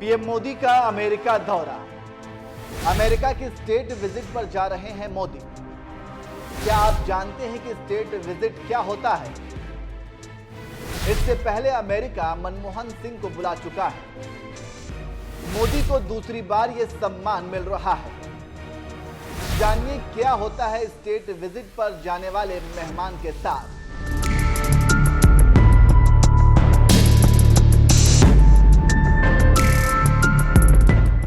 PM Modi का America दौरा। America की स्टेट विजिट पर जा रहे हैं मोदी। क्या आप जानते हैं कि स्टेट विजिट क्या होता है? इससे पहले अमेरिका मनमोहन सिंह को बुला चुका है। मोदी को दूसरी बार यह सम्मान मिल रहा है। जानिए क्या होता है स्टेट विजिट पर जाने वाले मेहमान के साथ।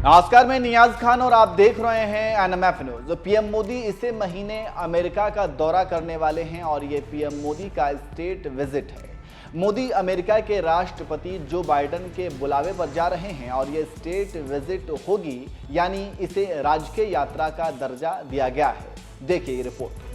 नमस्कार, मैं नियाज खान और आप देख रहे हैं एनएमएफ न्यूज। पीएम मोदी इसी महीने अमेरिका का दौरा करने वाले हैं और ये पीएम मोदी का स्टेट विजिट है। मोदी अमेरिका के राष्ट्रपति जो बाइडेन के बुलावे पर जा रहे हैं और ये स्टेट विजिट होगी, यानी इसे राजकीय यात्रा का दर्जा दिया गया है। देखिए ये रिपोर्ट।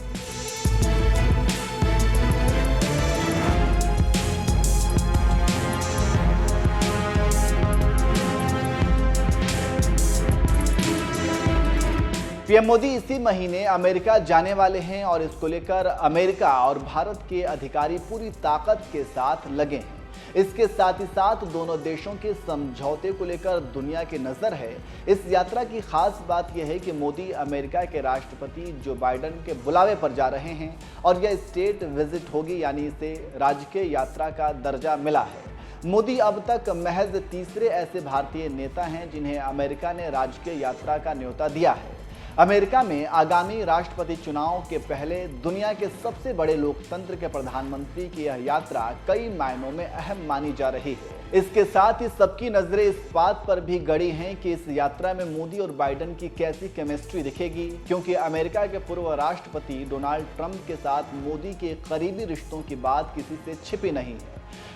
पीएम मोदी इसी महीने अमेरिका जाने वाले हैं और इसको लेकर अमेरिका और भारत के अधिकारी पूरी ताकत के साथ लगे हैं। इसके साथ ही साथ दोनों देशों के समझौते को लेकर दुनिया की नजर है। इस यात्रा की खास बात यह है कि मोदी अमेरिका के राष्ट्रपति जो बाइडेन के बुलावे पर जा रहे हैं और यह स्टेट विजिट होगी, यानी इसे राजकीय यात्रा का दर्जा मिला है। मोदी अब तक महज तीसरे ऐसे भारतीय नेता हैं जिन्हें अमेरिका ने राजकीय यात्रा का न्योता दिया है। अमेरिका में आगामी राष्ट्रपति चुनाव के पहले दुनिया के सबसे बड़े लोकतंत्र के प्रधानमंत्री की यह यात्रा कई मायनों में अहम मानी जा रही है। इसके साथ ही सबकी नजरें इस बात पर भी गड़ी हैं कि इस यात्रा में मोदी और बाइडेन की कैसी केमिस्ट्री दिखेगी, क्योंकि अमेरिका के पूर्व राष्ट्रपति डोनाल्ड ट्रंप के साथ मोदी के करीबी रिश्तों की बात किसी से छिपी नहीं है।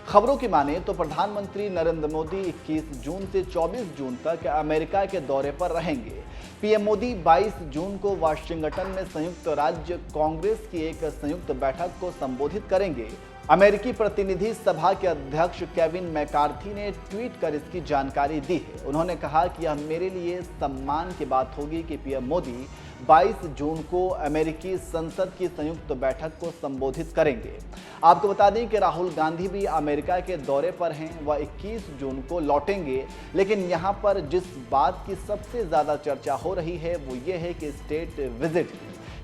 खबरों की माने तो प्रधानमंत्री नरेंद्र मोदी 21 जून से 24 जून तक अमेरिका के दौरे पर रहेंगे। पीएम मोदी 22 जून को वाशिंगटन में संयुक्त राज्य कांग्रेस की एक संयुक्त बैठक को संबोधित करेंगे। अमेरिकी प्रतिनिधि सभा के अध्यक्ष केविन मैकार्थी ने ट्वीट कर इसकी जानकारी दी है। उन्होंने कहा कि यह मेरे लिए सम्मान की बात होगी कि पीएम मोदी 22 जून को अमेरिकी संसद की संयुक्त बैठक को संबोधित करेंगे। आपको बता दें कि राहुल गांधी भी अमेरिका के दौरे पर हैं। वह 21 जून को लौटेंगे, लेकिन यहां पर जिस बात की सबसे ज़्यादा चर्चा हो रही है वो ये है कि स्टेट विजिट।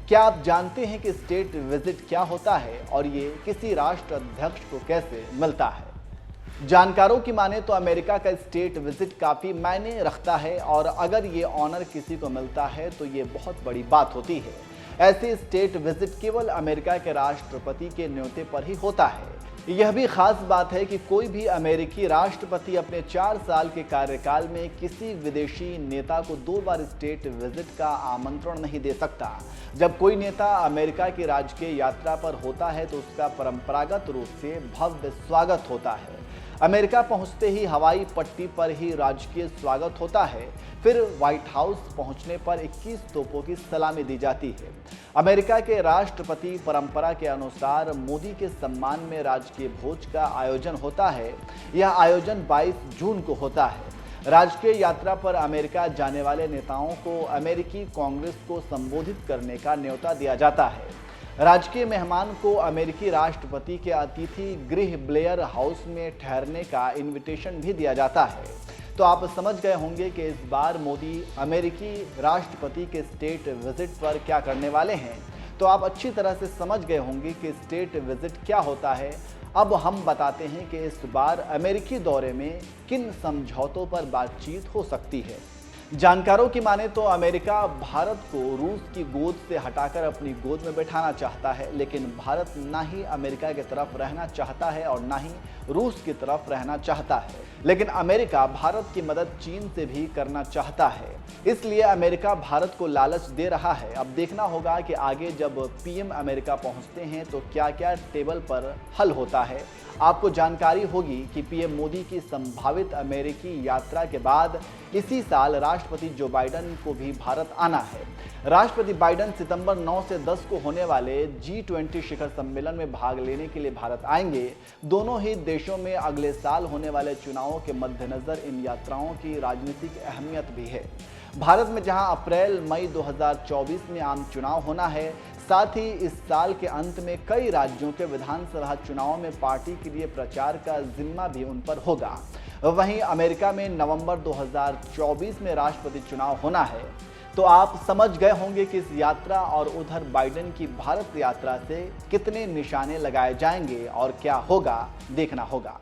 क्या आप जानते हैं कि स्टेट विजिट क्या होता है और ये किसी राष्ट्र अध्यक्ष को कैसे मिलता है? जानकारों की माने तो अमेरिका का स्टेट विजिट काफ़ी मायने रखता है और अगर ये ऑनर किसी को मिलता है तो ये बहुत बड़ी बात होती है। ऐसे स्टेट विजिट केवल अमेरिका के राष्ट्रपति के न्योते पर ही होता है। यह भी खास बात है कि कोई भी अमेरिकी राष्ट्रपति अपने 4 साल के कार्यकाल में किसी विदेशी नेता को 2 बार स्टेट विजिट का आमंत्रण नहीं दे सकता। जब कोई नेता अमेरिका की राजकीय यात्रा पर होता है तो उसका परंपरागत रूप से भव्य स्वागत होता है। अमेरिका पहुंचते ही हवाई पट्टी पर ही राजकीय स्वागत होता है। फिर व्हाइट हाउस पहुंचने पर 21 तोपों की सलामी दी जाती है। अमेरिका के राष्ट्रपति परंपरा के अनुसार मोदी के सम्मान में राजकीय भोज का आयोजन होता है। यह आयोजन 22 जून को होता है। राजकीय यात्रा पर अमेरिका जाने वाले नेताओं को अमेरिकी कांग्रेस को संबोधित करने का न्योता दिया जाता है। राजकीय मेहमान को अमेरिकी राष्ट्रपति के अतिथि गृह ब्लेयर हाउस में ठहरने का इनविटेशन भी दिया जाता है। तो आप समझ गए होंगे कि इस बार मोदी अमेरिकी राष्ट्रपति के स्टेट विजिट पर क्या करने वाले हैं। तो आप अच्छी तरह से समझ गए होंगे कि स्टेट विजिट क्या होता है। अब हम बताते हैं कि इस बार अमेरिकी दौरे में किन समझौतों पर बातचीत हो सकती है। जानकारों की माने तो अमेरिका भारत को रूस की गोद से हटाकर अपनी गोद में बैठाना चाहता है, लेकिन भारत ना ही अमेरिका की तरफ रहना चाहता है और ना ही रूस की तरफ रहना चाहता है। लेकिन अमेरिका भारत की मदद चीन से भी करना चाहता है, इसलिए अमेरिका भारत को लालच दे रहा है। अब देखना होगा कि आगे जब पीएम अमेरिका पहुंचते हैं तो क्या क्या टेबल पर हल होता है। आपको जानकारी होगी कि पीएम मोदी की संभावित अमेरिकी यात्रा के बाद इसी साल राष्ट्रपति जो बाइडेन को भी भारत आना है। राष्ट्रपति बाइडेन सितंबर 9 से 10 को होने वाले G20 शिखर सम्मेलन में भाग लेने के लिए भारत आएंगे। दोनों ही देशों में अगले साल होने वाले चुनावों के मद्देनजर इन यात्राओं की राजनीतिक अहमियत भी है। भारत में जहां अप्रैल मई 2024 में आम चुनाव होना है, साथ ही इस साल के अंत में कई राज्यों के विधानसभा चुनावों में पार्टी के लिए प्रचार का जिम्मा भी उन पर होगा। वहीं अमेरिका में नवंबर 2024 में राष्ट्रपति चुनाव होना है। तो आप समझ गए होंगे कि इस यात्रा और उधर बाइडेन की भारत यात्रा से कितने निशाने लगाए जाएंगे और क्या होगा, देखना होगा।